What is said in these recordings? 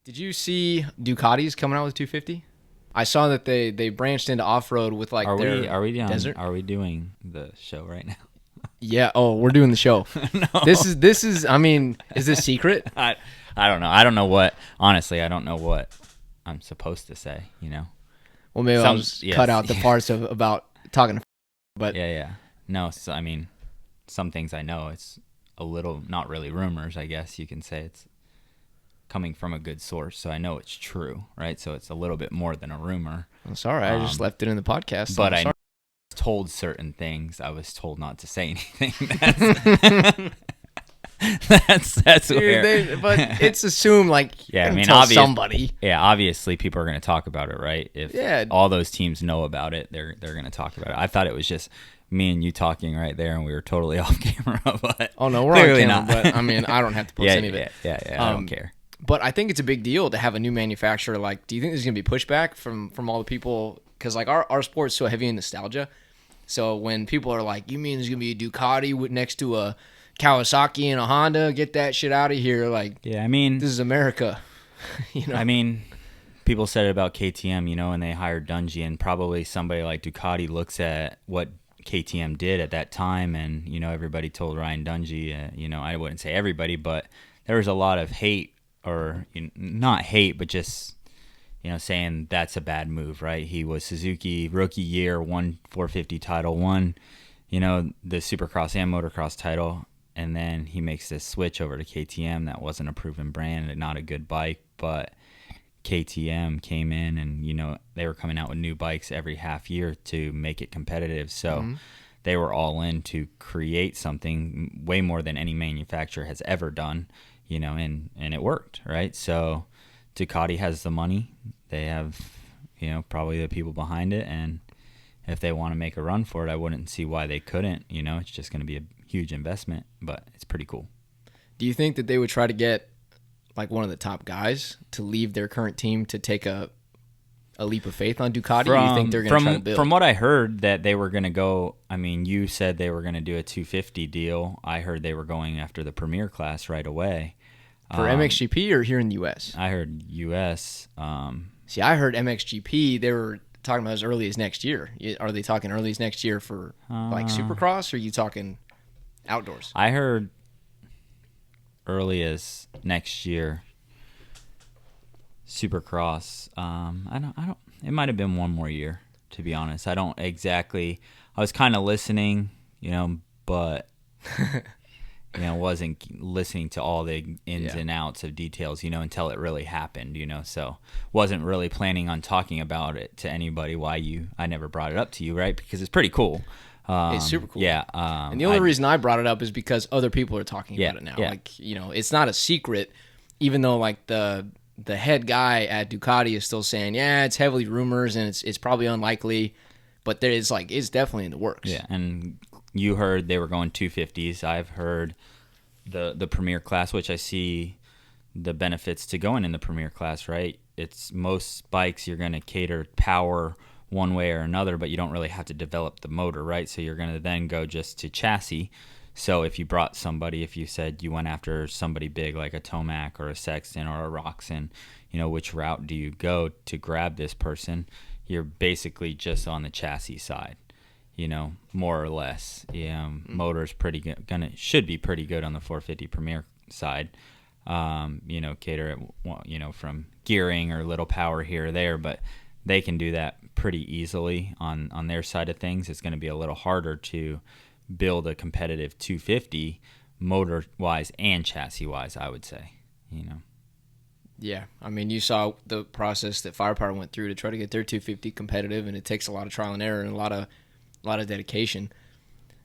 Did you see Ducati's coming out with 250? I saw that they branched into off-road with like Are we desert. are we doing the show right now? Yeah. Oh, we're doing the show. No. This is. I mean, is this secret? I don't know. I don't know what. Honestly, I don't know what I'm supposed to say. Well, maybe I'll just cut out the parts about talking to. But yeah. No, so, I mean, some things I know. It's a little not really rumors. I guess you can say it's coming from a good source, so I know it's true, right? So it's a little bit more than a rumor. I'm sorry, I just left it in the podcast. But I told certain things. I was told not to say anything. That's Dude, weird. but it's assumed like somebody. Yeah, obviously people are going to talk about it, right? If all those teams know about it, they're going to talk about it. I thought it was just me and you talking right there, and we were totally off camera. But oh no, we're on camera. Not. But I mean, I don't have to post any of it. Yeah. I don't care. But I think it's a big deal to have a new manufacturer. Like, do you think there's going to be pushback from all the people? Because like our sport's so heavy in nostalgia. So when people are like, "You mean there's going to be a Ducati next to a Kawasaki and a Honda? Get that shit out of here!" Like, yeah, I mean, this is America. I mean, people said it about KTM, and they hired Dungey, and probably somebody like Ducati looks at what KTM did at that time, and everybody told Ryan Dungey. I wouldn't say everybody, but there was a lot of hate, or not hate, but just saying that's a bad move, right? He was Suzuki rookie year, won 450 title, won the Supercross and Motocross title, and then he makes this switch over to KTM. That wasn't a proven brand and not a good bike, but KTM came in and they were coming out with new bikes every half year to make it competitive. So they were all in to create something way more than any manufacturer has ever done, and it worked, right? So Ducati has the money. They have, probably the people behind it, and if they want to make a run for it, I wouldn't see why they couldn't. It's just going to be a huge investment, but it's pretty cool. Do you think that they would try to get like one of the top guys to leave their current team to take a leap of faith on Ducati? Or do you think they're going to try to build? From what I heard, that they were going to go, I mean, you said they were going to do a 250 deal. I heard they were going after the Premier class right away. For MXGP or here in the U.S.? I heard U.S. See, I heard MXGP, they were talking about as early as next year. Are they talking early as next year for like Supercross, or are you talking outdoors? I heard early as next year Supercross. I don't it might have been one more year, to be honest. I don't exactly. I was kind of listening, but wasn't listening to all the ins and outs of details, until it really happened, so wasn't really planning on talking about it to anybody. I never brought it up to you, right? Because it's pretty cool. It's super cool. Yeah. And the only reason I brought it up is because other people are talking about it now. Yeah. Like, it's not a secret, even though like the head guy at Ducati is still saying, yeah, it's heavily rumors and it's probably unlikely, but there is it's definitely in the works. Yeah. And you heard they were going 250s. I've heard the Premier class, which I see the benefits to going in the Premier class, right? It's most bikes you're going to cater power one way or another, but you don't really have to develop the motor, right? So you're going to then go just to chassis. So if you brought somebody, if you said you went after somebody big like a Tomac or a Sexton or a Roxon, which route do you go to grab this person? You're basically just on the chassis side. More or less. Motor's pretty good. Should be pretty good on the 450 Premier side. Cater it, from gearing or little power here or there, but they can do that pretty easily on their side of things. It's going to be a little harder to build a competitive 250 motor-wise and chassis-wise, I would say. Yeah, I mean, you saw the process that Firepower went through to try to get their 250 competitive, and it takes a lot of trial and error and a lot of dedication.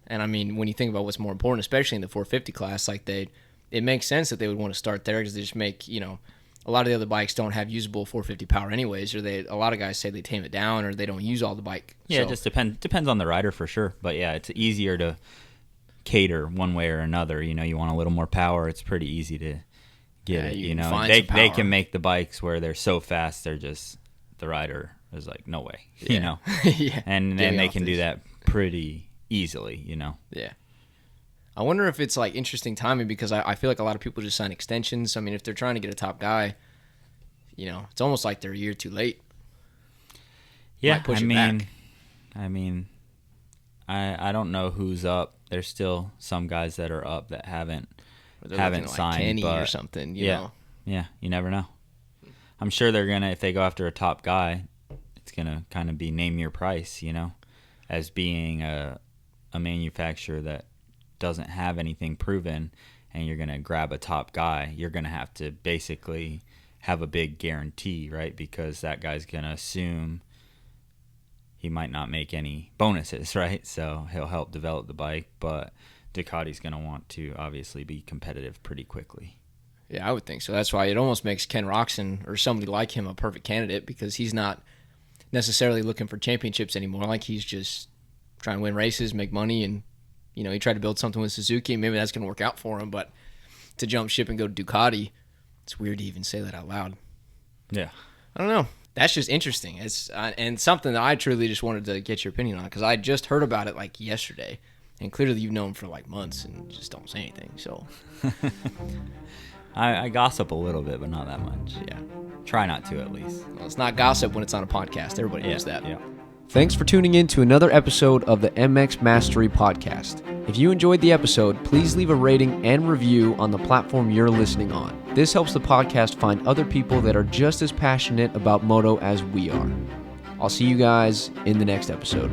And I mean, when you think about what's more important, especially in the 450 class, like it makes sense that they would want to start there because they just make, a lot of the other bikes don't have usable 450 power anyways, or a lot of guys say they tame it down or they don't use all the bike. Yeah, it just depends on the rider for sure. But yeah, it's easier to cater one way or another. You want a little more power, it's pretty easy to get it. They can make the bikes where they're so fast, they're just, the rider is like, no way, yeah. And then they can do that pretty easily, Yeah. I wonder if it's like interesting timing because I feel like a lot of people just sign extensions. I mean, if they're trying to get a top guy, it's almost like they're a year too late. Yeah, Might push it back. I don't know who's up. There's still some guys that are up that haven't Like signed, Kenny but or something. You yeah, know. yeah, you never know. I'm sure they're gonna, if they go after a top guy, it's gonna kind of be name your price, as being a manufacturer that doesn't have anything proven, and you're gonna grab a top guy. You're gonna have to basically have a big guarantee, right? Because that guy's gonna assume he might not make any bonuses, right? So he'll help develop the bike, but Ducati's going to want to obviously be competitive pretty quickly. Yeah, I would think so. That's why it almost makes Ken Roczen or somebody like him a perfect candidate, because he's not necessarily looking for championships anymore. Like, he's just trying to win races, make money, and, he tried to build something with Suzuki, and maybe that's going to work out for him. But to jump ship and go to Ducati, it's weird to even say that out loud. Yeah. I don't know. That's just interesting. It's and something that I truly just wanted to get your opinion on, because I just heard about it like yesterday, and clearly you've known for like months and just don't say anything. So I gossip a little bit, but not that much. Yeah, try not to, at least. Well, it's not gossip when it's on a podcast. Everybody knows that. Yeah. Thanks for tuning in to another episode of the MX Mastery Podcast. If you enjoyed the episode, please leave a rating and review on the platform you're listening on. This helps the podcast find other people that are just as passionate about moto as we are. I'll see you guys in the next episode.